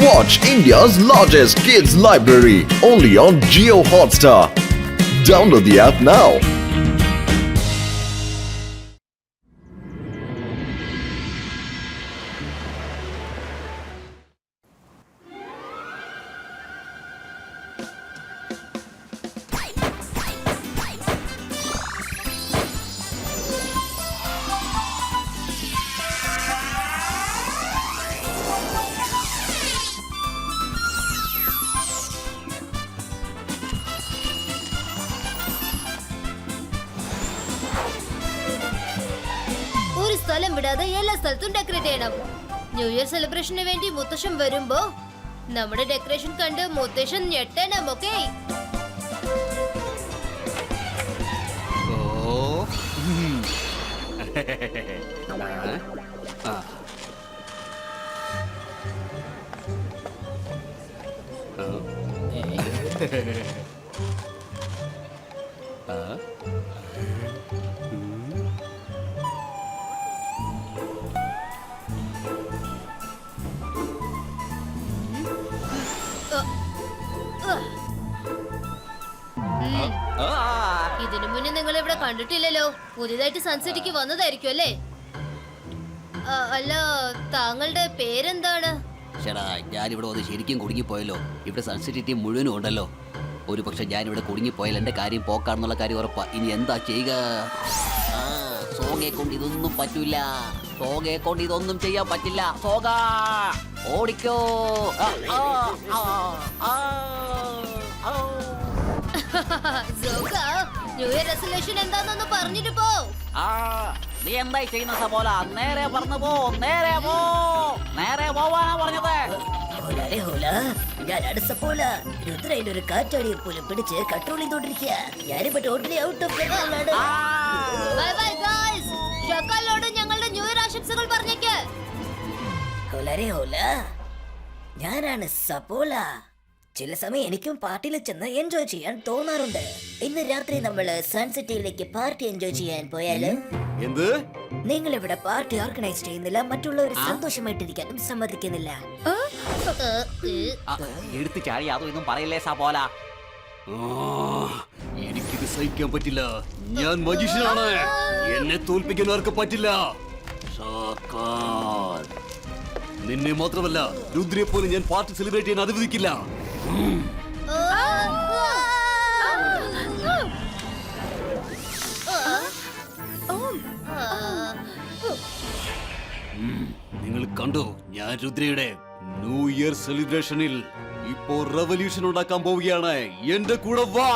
Watch India's largest kids library only on Jio Hotstar. Download the app now. സ്ഥലം വിടാതെ എല്ലാ സ്ഥലത്തും decorate ചെയ്യണം. ന്യൂ ഇയർ സെലിബ്രേഷന് വേണ്ടി മുത്തശ്ശൻ വരുമ്പോ നമ്മുടെ ഡെക്കറേഷൻ കണ്ട് മുത്തശ്ശൻ ഞെട്ടണം. ഓക്കേ? ഇതിനു മുന്നേ നിങ്ങൾ ഇവിടെ കണ്ടിട്ടില്ലല്ലോ. പുതിയതായിട്ട് സൺസിറ്റിക്ക് വന്നതായിരിക്കും അല്ലേ? അല്ല, താങ്കളുടെ പേരെന്താണ്? ചേടാ, ഞാനിവിടെ വന്ന് ശരിക്കും കുടുങ്ങിപ്പോയല്ലോ. ഇവിടെ സൺസിറ്റി ടീം മുഴുവനും ഉണ്ടല്ലോ. ഒരു പക്ഷെ ഞാനിവിടെ കുടുങ്ങിപ്പോയാൽ എന്റെ കാര്യം പോക്കാണെന്നുള്ള കാര്യം ഉറപ്പാ. ഇനി എന്താ ചെയ്യുക? സോഗയെ കൊണ്ട് ഇതൊന്നും പറ്റൂല. സോഗയെ കൊണ്ട് ഇതൊന്നും ചെയ്യാൻ പറ്റില്ല. സോഗ ഓടിക്കോ. ന്യൂ ഇയർ റെസൊല്യൂഷൻ എന്താണെന്ന് പറഞ്ഞിട്ട് പോ. നീ എന്തായി ചെയ്യുന്ന സബോല? നേരെ പറഞ്ഞു പോ. നേരെ പോ. നേരെ പോവാനാ പറഞ്ഞത്. ഞാനാണ് സപ്പോല. രുദ്രയുടെ ഒരു കാറ്റാടിയെ പോലും പിടിച്ച് കൺട്രോൾ ചെയ്തോണ്ടിരിക്കുക. ഞാനിപ്പോ ടോട്ടലി ഔട്ട് ഓഫ് കൺട്രോളാണ്. Bye bye guys. ഷക്കലോട് ഞങ്ങളുടെ ന്യൂ ഇയർ ആശംസകൾ പറഞ്ഞേക്ക്. ഞാനാണ് സപ്പോല. ചില സമയം എനിക്കും പാർട്ടിയിൽ ചെന്ന് എൻജോയ് ചെയ്യാൻ തോന്നാറുണ്ട്. ഇന്ന് രാത്രി നമ്മൾ സൺസിറ്റിയിലേക്ക് പാർട്ടി എൻജോയ് ചെയ്യാൻ പോയാല്? എന്ത്? നിങ്ങൾ ഇവിടെ പാർട്ടി ഓർഗനൈസ് ചെയ്യുന്നില്ല, മറ്റുള്ളവർ സന്തോഷമായിട്ടിരിക്കാനും സമ്മതിക്കുന്നില്ല. എടുത്തു ചാടി അതൊന്നും പറയില്ലേ സബോല. എനിക്കിത് സഹിക്കാൻ പറ്റില്ല. ഞാൻ മജീഷ്യനാണ്. എന്നെ തോൽപ്പിക്കാൻ ആർക്ക് പറ്റില്ല. നിന്നെ മാത്രമല്ല, രുദ്രയെ പോലെ ഞാൻ പാർട്ടി സെലിബ്രേറ്റ് ചെയ്യാൻ അനുവദിക്കില്ല. നിങ്ങൾ കണ്ടോ, ഞാൻ രുദ്രയുടെ ന്യൂ ഇയർ സെലിബ്രേഷനിൽ ഇപ്പോ റെവല്യൂഷൻ ഉണ്ടാക്കാൻ പോവുകയാണ്. എന്റെ കൂടെ വാ.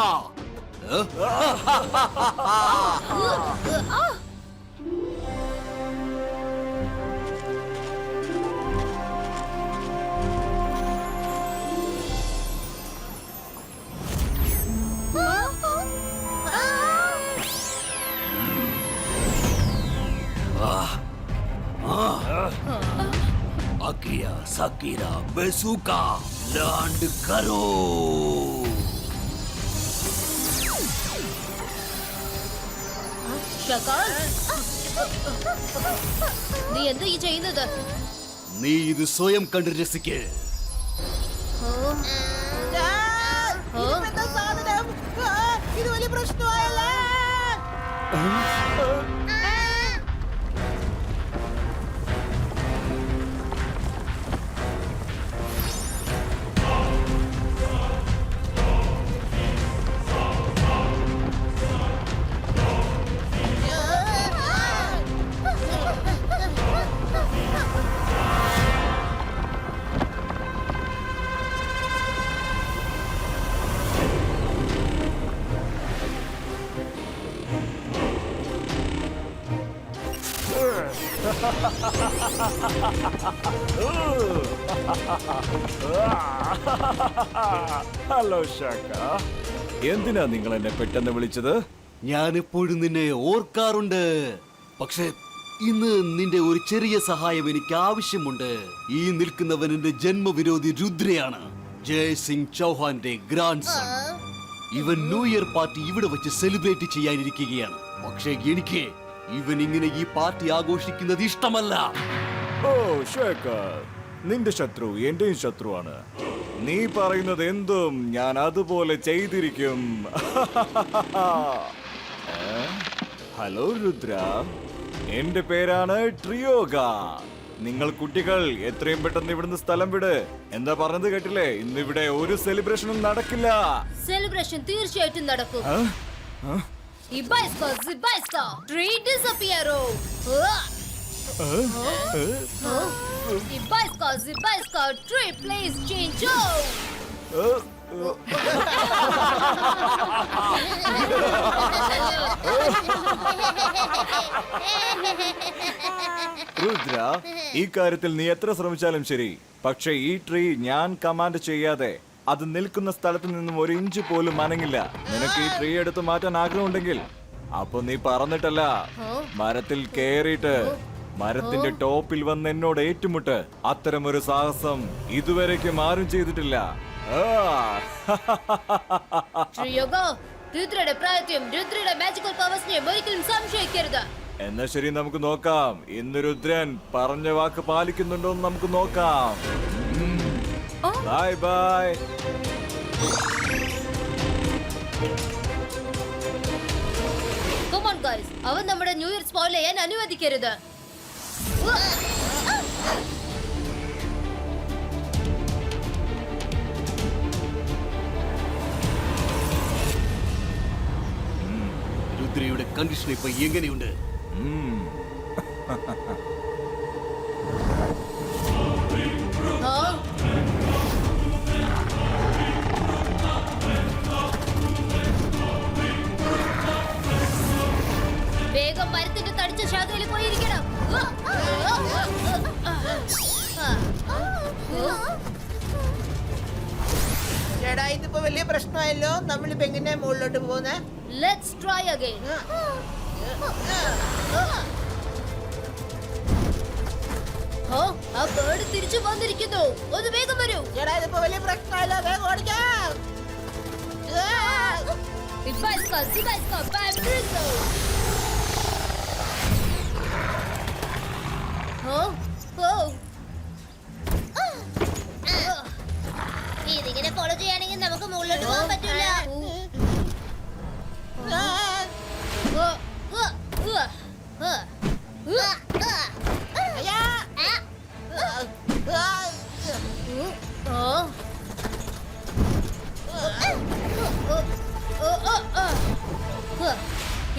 अकिया सकीरा बेसुका लैंड करो. നീ എന്താ ഈ ചെയ്യുന്നത്? നീ ഇത് സ്വയം കണ്ട് രസിക്ക്. ഇത് വലിയ പ്രശ്നമായല്ലേ? ഹലോ ഷാക്ക, എന്തിനാ നിങ്ങൾ എന്നെ പെട്ടെന്ന് വിളിച്ചത്? ഞാൻ എപ്പോഴും നിന്നെ ഓർക്കാറുണ്ട്. പക്ഷെ ഇന്ന് നിന്റെ ഒരു ചെറിയ സഹായം എനിക്ക് ആവശ്യമുണ്ട്. ഈ നിൽക്കുന്നവൻ എന്റെ ജന്മവിരോധി രുദ്രയാണ്, ജയ് സിംഗ് ചൗഹാന്റെ ഗ്രാൻഡ് സൺ. ഇവൻ ന്യൂ ഇയർ പാർട്ടി ഇവിടെ വെച്ച് സെലിബ്രേറ്റ് ചെയ്യാനിരിക്കുകയാണ്. പക്ഷെ എനിക്ക് ഇവൻ ഇങ്ങനെ ഈ പാർട്ടി ആഘോഷിക്കുന്നത് ഇഷ്ടമല്ല. ഓ ഷേഖർ, നിന്റെ ശത്രു എന്റെയും ശത്രുവാണ്. നീ പറയുന്നത് എന്തും ഞാൻ അതുപോലെ ചെയ്തിരിക്കും. ഹലോ രുദ്ര, എന്റെ പേരാണ് ട്രിയോഗ. നിങ്ങൾ കുട്ടികൾ എത്രയും പെട്ടെന്ന് ഇവിടുന്ന് സ്ഥലം വിട്. എന്താ പറഞ്ഞത് കേട്ടില്ലേ? ഇന്നിവിടെ ഒരു സെലിബ്രേഷനും നടക്കില്ല. സെലിബ്രേഷൻ തീർച്ചയായിട്ടും നടക്കും. ആ? ആ? Ibaiska, Zibaiska, tree disappearo. Ibaiska, Zibaiska, tree place change. Rudra, ഈ കാര്യത്തിൽ നീ എത്ര ശ്രമിച്ചാലും ശരി, പക്ഷെ ഈ ട്രീ ഞാൻ കമാൻഡ് ചെയ്യാതെ അത് നിൽക്കുന്ന സ്ഥലത്ത് നിന്നും ഒരു ഇഞ്ച് പോലും അനങ്ങില്ല. നിനക്ക് ഈ ട്രീ എടുത്ത് മാറ്റാൻ ആഗ്രഹമുണ്ടെങ്കിൽ അപ്പൊ നീ പറഞ്ഞിട്ടല്ല, മരത്തിൽ കേറിയിട്ട് മരത്തിന്റെ ടോപ്പിൽ വന്ന് എന്നോട് ഏറ്റുമുട്ട്. അത്തരമൊരു സാഹസം ഇതുവരേക്കും ആരും ചെയ്തിട്ടില്ല. Triyoga, രുദ്രയുടെ പ്രായത്തെയും രുദ്രയുടെ മാജിക്കൽ പവേഴ്സിനെയും ഒരിക്കലും സംശയിക്കരുത്. എന്നാ ശരി, നമുക്ക് നോക്കാം ഇന്ന് രുദ്രൻ പറഞ്ഞ വാക്ക് പാലിക്കുന്നുണ്ടോ എന്ന് നമുക്ക് നോക്കാം. Bye bye. Come on guys, അവൻ നമ്മുടെ ന്യൂ ഇയർ സ്പോയിൽ ചെയ്യാൻ അനുവദിക്കരുത്. രുദ്രയുടെ കണ്ടീഷൻ ഇപ്പൊ എങ്ങനെയുണ്ട്? വേഗം മരത്തിന്റെ തടിച്ച ശാഖയിൽ പോയിരിക്കണം. ചേട്ടാ, ഇതിപ്പോ വലിയ പ്രശ്നമായല്ലോ. നമ്മളിപ്പോ എങ്ങനെ മുകളിലോട്ട് പോകുന്നേ? Let's try again. ആ ബേർഡ് തിരിച്ചു വന്നിരിക്കുന്നു. ഒന്ന് വേഗം വരൂ. ചേട്ടാ, ഇതിപ്പോ വലിയ പ്രശ്നമായല്ലോ. വേഗം ഓടിക്കാം. Ibaiska, Zibaiska, Bambrizo. ഇതിങ്ങനെ ഫോളോ ചെയ്യുകയാണെങ്കിൽ നമുക്ക് മുകളിലോട്ട് പോകാൻ പറ്റില്ല.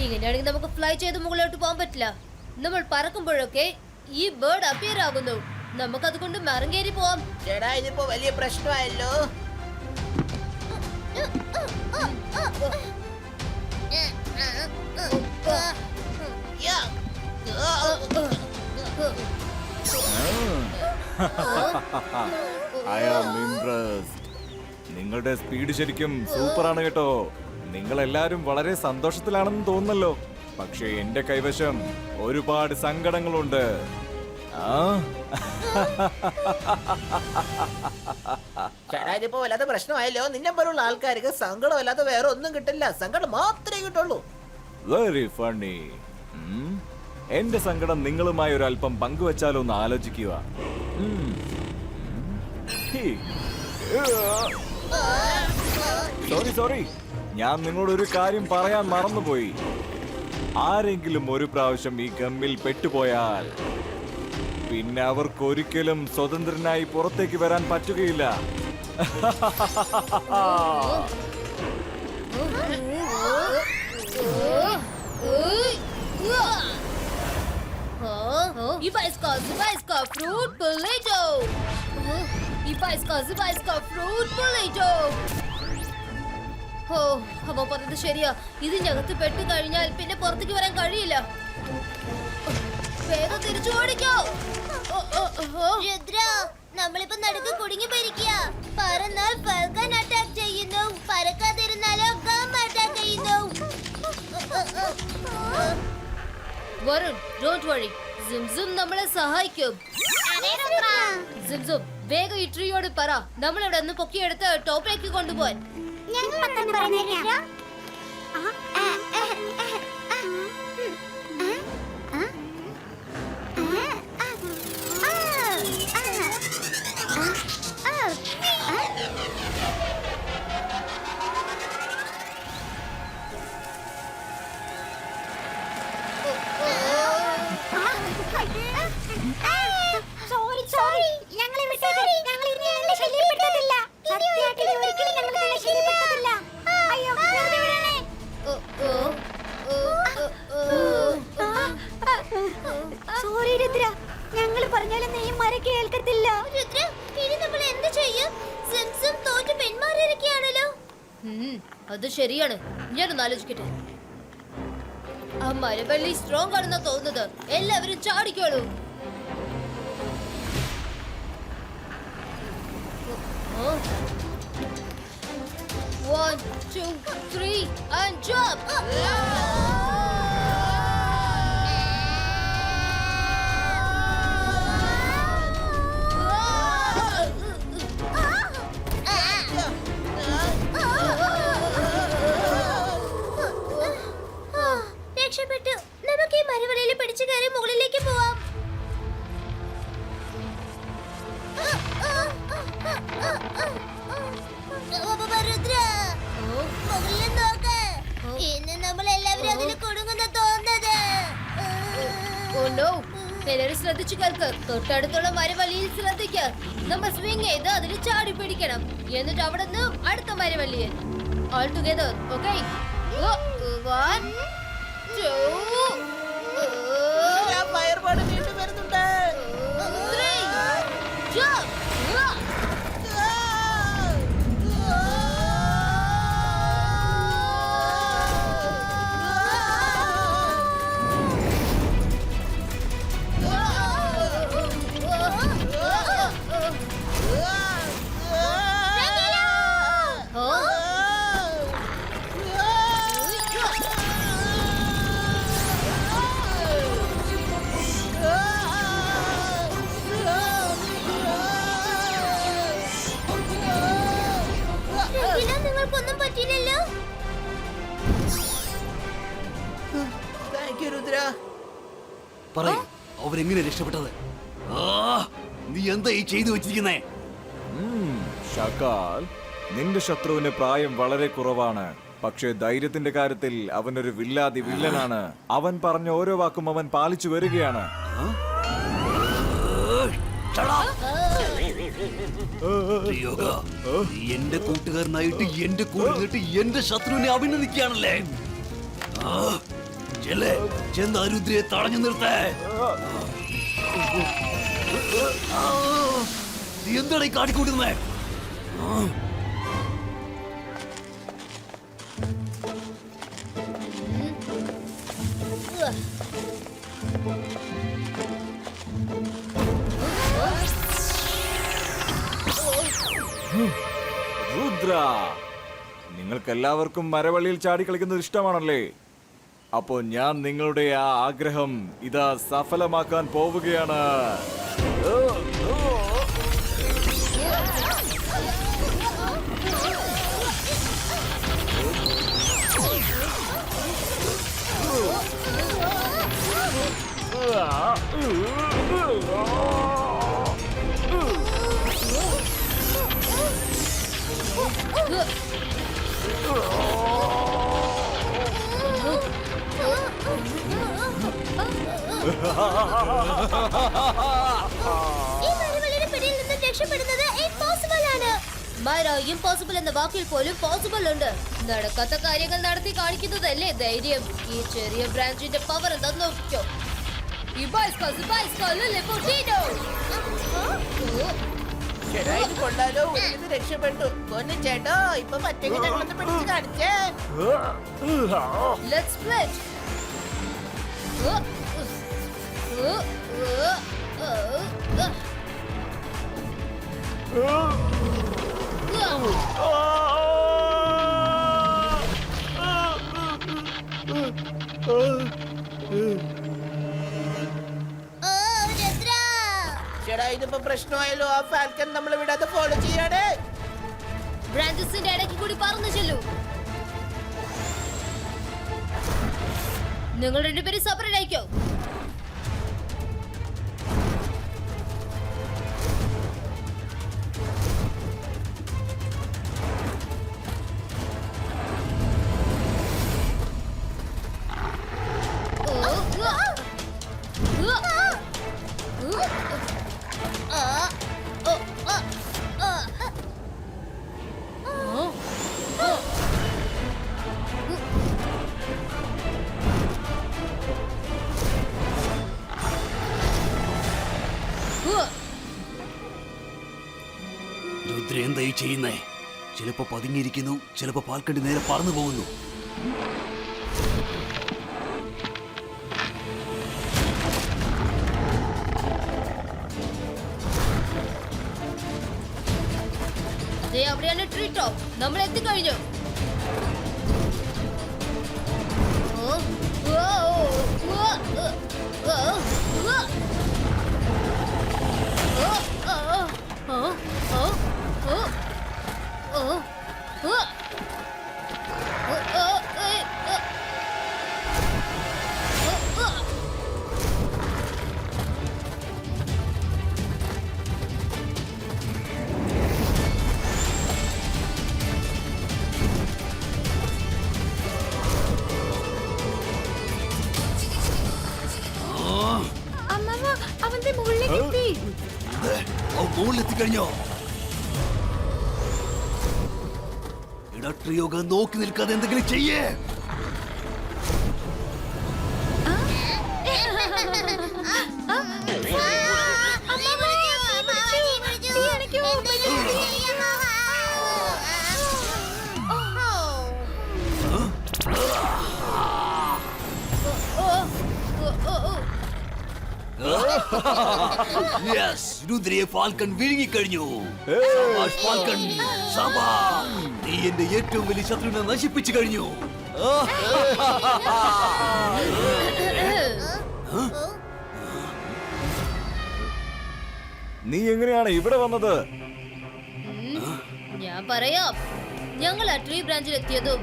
ഇങ്ങനെയാണെങ്കിൽ നമുക്ക് ഫ്ലൈ ചെയ്ത് മുകളിലോട്ട് പോകാൻ പറ്റില്ല. നമ്മൾ പറക്കുമ്പോഴൊക്കെ ഈ ബേർഡ് അപ്പിയർ ആകുന്നു. നമുക്ക് അതുകൊണ്ട് മരം കയറി പോവാം. ചേട്ടാ, ഇതിപ്പോ വലിയ പ്രശ്നമായല്ലോ. I am impressed. നിങ്ങളുടെ സ്പീഡ് ശരിക്കും സൂപ്പറാണ് കേട്ടോ. നിങ്ങൾ എല്ലാരും വളരെ സന്തോഷത്തിലാണെന്ന് തോന്നുന്നല്ലോ. പക്ഷേ എന്റെ കൈവശം ഒരുപാട് സങ്കടങ്ങളുണ്ട്. ചേട്ടാ, ഇതിപ്പോ വല്ലാത്ത പ്രശ്നമായല്ലോ. നിന്നെ പോലുള്ള ആൾക്കാർക്ക് സങ്കടം അല്ലാതെ വേറെ ഒന്നും കിട്ടില്ല. സങ്കടം മാത്രമേ കിട്ടുള്ളൂ. Very funny. എന്റെ സങ്കടം നിങ്ങളുമായി ഒരു അല്പം പങ്കുവെച്ചാലോ ഒന്ന് ആലോചിക്കുക. സോറി, ഞാൻ നിങ്ങളോട് ഒരു കാര്യം പറയാൻ മറന്നുപോയി. ആരെങ്കിലും ഒരു പ്രാവശ്യം ഈ ഗമ്മിൽ പെട്ടുപോയാൽ പിന്നെ അവർക്ക് ഒരിക്കലും സ്വതന്ത്രനായി പുറത്തേക്ക് വരാൻ പറ്റുകയില്ല. Ibaiska, Zibaiska, fruit burrito. Ibaiska, Zibaiska, fruit burrito. അവൻ പറഞ്ഞത് ശരിയാ. ഇതിനകത്ത് പെട്ടു കഴിഞ്ഞാൽ പിന്നെ പുറത്തേക്ക് വരാൻ കഴിയില്ല. വേഗം തിരിച്ചു ഓടിക്കോ. രുദ്ര, നമ്മളിപ്പോ നടുക്ക് കുടുങ്ങി പോയിരിക്കുക. പറന്നാൽ ഫൽക്കൻ അറ്റാക്ക് ചെയ്യുന്നു, പറക്കാതിരുന്നാലോ ഗം അറ്റാക്ക് ചെയ്യുന്നു. വരുൺ, ഡോണ്ട് വറി, സിംസും നമ്മളെ സഹായിക്കും. സിംസും, വേഗം ഈ ട്രീയോട് പറ നമ്മളിവിടെ നിന്ന് പൊക്കിയെടുത്ത് ടോപ്പിലേക്ക് കൊണ്ടുപോയി. അത് ശരിയാണ്. ഞാനൊന്ന് ആലോചിക്കട്ടെ. ആ മരവള്ളി സ്ട്രോങ് ആണെന്നാ തോന്നുന്നത്. എല്ലാവരും ചാടിക്കോളൂ. 1, 2, 3 and jump. രക്ഷപ്പെട്ടു. നമുക്ക് ഈ മരവലയിൽ പിടിച്ചു കയറി മുകളിലേക്ക് പോവാം. രുദ്ര, മുകളിൽ നോക്ക്. ഇന്ന് നമ്മൾ എല്ലാവരും അതിൽ കുടുങ്ങുന്ന തോന്നുന്നത്. എല്ലാവരും ശ്രദ്ധിച്ചു കേൾക്ക്. തൊട്ടടുത്തുള്ള മരവള്ളിയിൽ ശ്രദ്ധിക്ക. നമ്മൾ സ്വിംഗ് ചെയ്ത് അതിൽ ചാടി പിടിക്കണം. എന്നിട്ട് അവിടെ നിന്ന് അടുത്ത മരവള്ളിയിൽ. All together, okay? 1, 2, ഫയർബോർഡ് വീണ്ടും വരുന്നുണ്ട്. 3, jump. നിങ്ങൾക്കൊന്നും പറ്റിയില്ലല്ലോ. Thank you Rudra. പറയൂ, അവരെങ്ങനെ രക്ഷപ്പെട്ടത്? നീ എന്താ ഈ ചെയ്തു വെച്ചിരിക്കുന്നേ? ഷക്കാൽ, നിന്റെ ശത്രുവിന് പ്രായം വളരെ കുറവാണ്. പക്ഷേ ധൈര്യത്തിന്റെ കാര്യത്തിൽ അവനൊരു വില്ലാതി വില്ലനാണ്. അവൻ പറഞ്ഞ ഓരോ വാക്കും അവൻ പാലിച്ചു വരികയാണ്. എന്റെ കൂട്ടുകാരനായിട്ട് എന്റെ കൂടെ നിന്നിട്ട് എന്റെ ശത്രുവിനെ അഭിനന്ദിക്കുകയാണല്ലേ? ചെന്ന് അരുദ്രയെ തടഞ്ഞു നിർത്തേ. നീ എന്താണ് ഈ കാട്ടിക്കൂട്ടുന്നേ? രുദ്ര, നിങ്ങൾക്കെല്ലാവർക്കും മരവള്ളിയിൽ ചാടി കളിക്കുന്നത് ഇഷ്ടമാണല്ലേ? അപ്പോ ഞാൻ നിങ്ങളുടെ ആ ആഗ്രഹം ഇതാ സഫലമാക്കാൻ പോവുകയാണ്. ഈ മരവള്ളിയുടെ പിടിയിൽ നിന്ന് രക്ഷപ്പെടുന്നത് impossible ആണ്. ഇമ്പോസിബിൾ എന്ന വാക്കിൽ പോലും പോസിബിൾ ഉണ്ട്. നടക്കാത്ത കാര്യങ്ങൾ നടത്തി കാണിക്കുന്നതല്ലേ ധൈര്യം. ഈ ചെറിയ ബ്രാഞ്ചിന്റെ പവർ എന്താന്ന് നോക്കിക്കോ. ചേട്ടാ, ഇത് കൊള്ളാലോ. ഇത് രക്ഷപ്പെട്ടു. പൊന്നു ചേട്ടോ, ഇപ്പൊ മറ്റെങ്കിൽ ഞങ്ങളൊന്ന് പിടിച്ച് കാണിച്ചേ. Let's split. ചേട്ടാ, ഇതിപ്പോ പ്രശ്നമായല്ലോ. ആ ഫാൽക്കൻ നമ്മളെ വിടാതെ ഫോളോ ചെയ്യാണേ. ബ്രാഞ്ചസിന്റെ ഇടയ്ക്ക് കൂടി പറന്നു ചെല്ലൂ. നിങ്ങൾ രണ്ടുപേരും സെപ്പറേറ്റ് ആയിക്കോ. രുദ്ര എന്തായി ചെയ്യുന്നേ? ചിലപ്പോ പതുങ്ങിയിരിക്കുന്നു, ചിലപ്പോ പാൽക്കണ്ടി നേരെ പറന്നു പോകുന്നു. ദേ അവിടെയാണ് ട്രീ ടോപ്പ്. നമ്മൾ എത്തിക്കഴിഞ്ഞു. ഓ, ഓ, ഓ, ഓ, ഓ, ഓ. അവന്റെ മുകളിലേക്ക് എത്തി. മുകളിലെത്തിക്കഴിഞ്ഞോ? എടാ ട്രിയോഗ, നോക്കി നിൽക്കാതെ എന്തെങ്കിലും ചെയ്യേ. യെസ്, രുദ്രയെ ഫാൽക്കൺ വിഴുങ്ങിക്കഴിഞ്ഞു. ശബാഷ് ഫാൽക്കൺ, ശബാഷ്. നീ എന്റെ ഏറ്റവും വലിയ ശത്രുവിനെ നശിപ്പിച്ചു കഴിഞ്ഞു. നീ എങ്ങനെയാണ് ഇവിടെ വന്നത്? ഞാൻ പറയാം. ഞങ്ങൾ ആ ട്രീ ബ്രാഞ്ചിൽ എത്തിയതും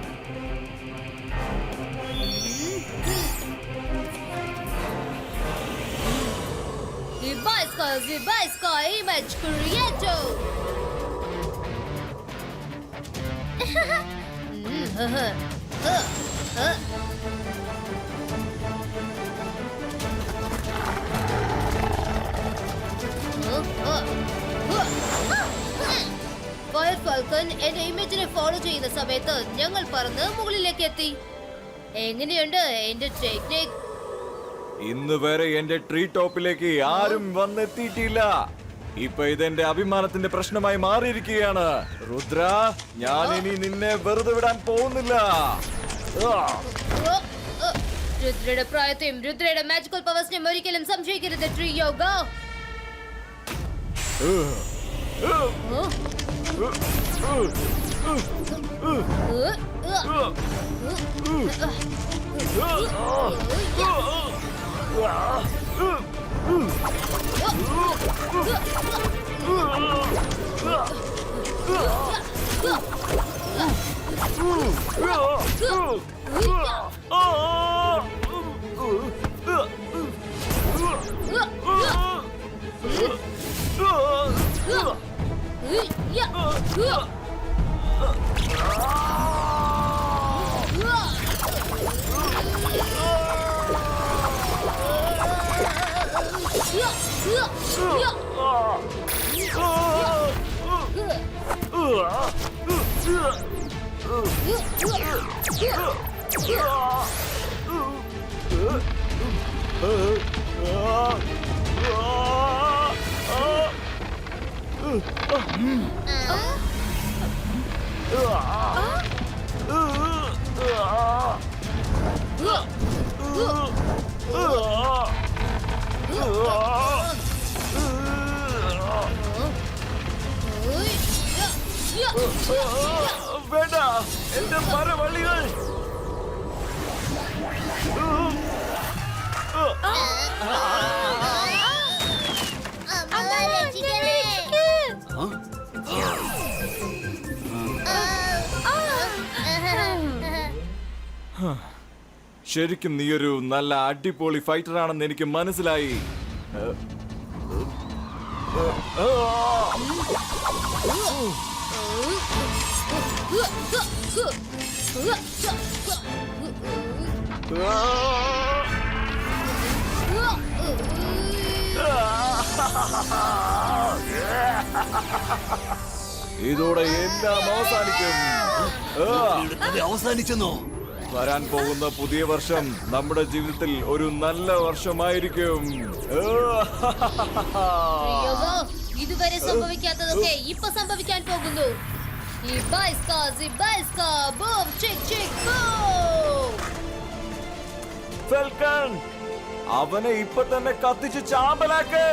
Zibaiska Image Creator. Fire falcon എന്റെ ഇമേജിനെ ഫോളോ ചെയ്യുന്ന സമയത്ത് ഞങ്ങൾ പറന്ന് മുകളിലേക്ക് എത്തി. എങ്ങനെയുണ്ട് എന്റെ ടെക്നിക്? ഇന്ന് വരെ എന്റെ ട്രീ ടോപ്പിലേക്ക് ആരും വന്നെത്തിയിട്ടില്ല. ഇപ്പൊ ഇതെന്റെ അഭിമാനത്തിന്റെ പ്രശ്നമായി മാറിയിരിക്കുകയാണ്. രുദ്ര, ഞാൻ ഇനി നിന്നെ വെറുതെ വിടാൻ പോകുന്നില്ല. രുദ്രയുടെ പ്രായത്തെയും രുദ്രയുടെ മാജിക്കൽ പവേഴ്സിനെയും ഒരിക്കലും സംശയിക്കരുത് ട്രീ യോഗ. വേണ്ട, എന്റെ മരവള്ളികൾ. ശരിക്കും നീയൊരു നല്ല അടിപൊളി ഫൈറ്റർ ആണെന്ന് എനിക്ക് മനസ്സിലായി. ഇതോടെ എല്ലാം അവസാനിക്കും. അവസാനിച്ചെന്നോ? വരാൻ പോകുന്ന പുതിയ വർഷം നമ്മുടെ ജീവിതത്തിൽ ഒരു നല്ല വർഷമായിരിക്കും. ഇതുവരെ സംഭവിക്കാത്തതൊക്കെ ഇപ്പൊ സംഭവിക്കാൻ പോകുന്നു. Ibaiska, boom, chick, boom. ഫെൽക്കൺ അവനെ ഇപ്പൊ തന്നെ കത്തിച്ച് ചാമ്പലാക്ക്.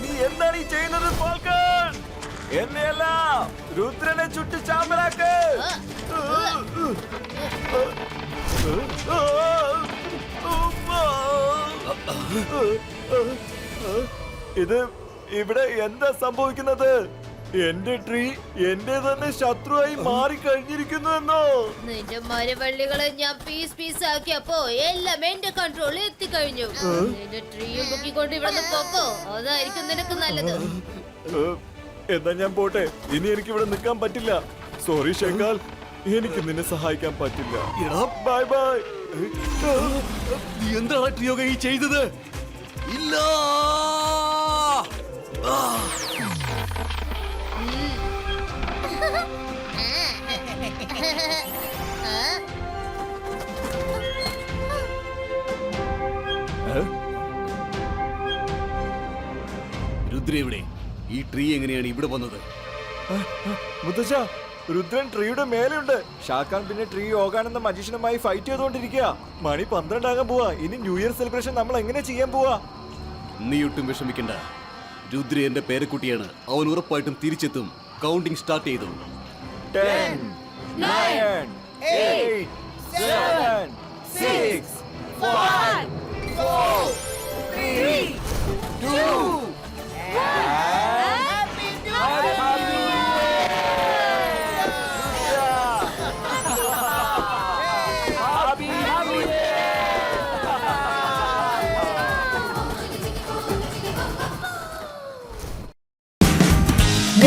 നീ എന്താണ് ഈ ചെയ്യുന്നത് ഫാൽക്കൺ? എന്നെയല്ല, രുദ്രനെ ചുട്ട് ചാമ്പലാക്ക്. ഇത് ഇവിടെ എന്താ സംഭവിക്കുന്നത്? എന്റെ ട്രീ എന്റെ തന്നെ ശത്രുവായി മാറി കഴിഞ്ഞിരിക്കുന്നു എന്നോ? നിന്റെ മരവള്ളികളെ ഞാൻ പീസ് ആക്കിയപ്പോ എല്ലാം എന്റെ കൺട്രോളിൽ എത്തിക്കഴിഞ്ഞു. നിന്റെ ട്രീയും പൊക്കിക്കൊണ്ട് ഇവിടെ പോക്കോ, അതായിരിക്കും നിനക്ക് നല്ലത്. എന്നാ ഞാൻ പോട്ടെ. ഇനി എനിക്ക് ഇവിടെ നിൽക്കാൻ പറ്റില്ല. സോറി ഷെങ്കാൽ, എനിക്ക് നിന്നെ സഹായിക്കാൻ പറ്റില്ല. Bye bye. നീ എന്താണ് ട്രിയോഗ ഈ ചെയ്തത്? ഇല്ല. രുദ്ര എവിടെ? ഈ ട്രീ എങ്ങനെയാണ് ഇവിടെ വന്നത്? മുത്തച്ഛ, രുദ്രൻ ട്രീയുടെ മേലെയുണ്ട്. ഷാഖാൻ പിന്നെ ട്രീ യോഗാൻ എന്ന മജീഷ്യനുമായി ഫൈറ്റ് ചെയ്തുകൊണ്ടിരിക്കുക. മണി 12 ആകാൻ പോവാ. ഇനി ന്യൂ ഇയർ സെലിബ്രേഷൻ നമ്മൾ എങ്ങനെ ചെയ്യാൻ പോവാ? നീ ഒട്ടും വിഷമിക്കണ്ട. രുദ്ര എന്റെ പേരക്കുട്ടിയാണ്. അവൻ ഉറപ്പായിട്ടും തിരിച്ചെത്തും. കൗണ്ടിംഗ് സ്റ്റാർട്ട് ചെയ്തു. 10, 9, 8, 7, 6, 5, 4, 3, 2,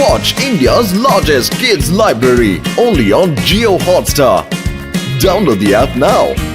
Watch India's largest kids library only on Jio Hotstar. Download the app now.